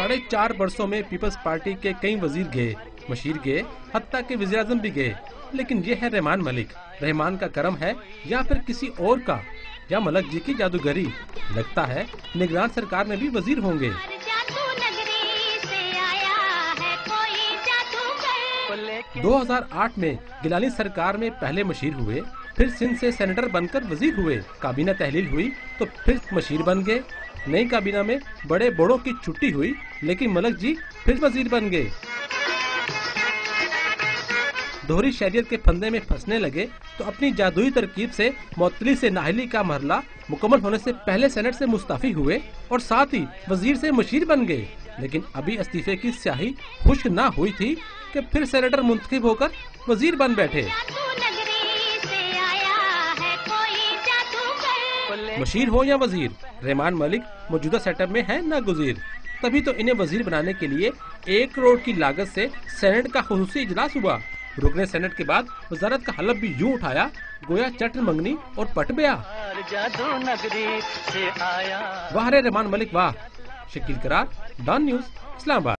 4.5 برسوں میں Peoples party کے کئی وزیر گئے، مشیر گئے، حتیٰ کہ وزیر اعظم بھی گئے، لیکن یہ ہے رحمان ملک۔ رحمان کا کرم ہے یا پھر کسی اور کا، یا ملک جی کی جادوگری؟ لگتا ہے نگران سرکار میں بھی وزیر ہوں گے۔ 2008 میں گیلانی سرکار میں پہلے مشیر ہوئے، پھر سندھ سے سینیٹر بن کر وزیر ہوئے، کابینہ تحلیل ہوئی تو پھر مشیر بن گئے، نئی کابینہ میں بڑے بڑوں کی چھٹی ہوئی، لیکن ملک جی پھر وزیر بن گئے۔ دوہری شہریت کے پھندے میں پھنسنے لگے تو اپنی جادوئی ترکیب سے معطلی سے نااہلی کا مرحلہ مکمل ہونے سے پہلے سینٹ سے مستعفی ہوئے اور ساتھ ہی وزیر سے مشیر بن گئے، لیکن ابھی استعفے کی سیاہی خشک نہ ہوئی تھی کہ پھر سینیٹر منتخب ہو کر وزیر بن بیٹھے۔ مشیر ہو یا وزیر، رحمان ملک موجودہ سیٹ اپ میں ہے ناگزیر، تبھی تو انہیں وزیر بنانے کے لیے 1 کروڑ کی لاگت سے سینٹ کا خصوصی اجلاس ہوا۔ رکن سینٹ کے بعد وزارت کا حلف بھی یوں اٹھایا گویا چٹن منگنی اور پٹ بیا۔ واہ رے رحمان ملک واہ۔ شکیل قرار، ڈان نیوز، اسلام آباد۔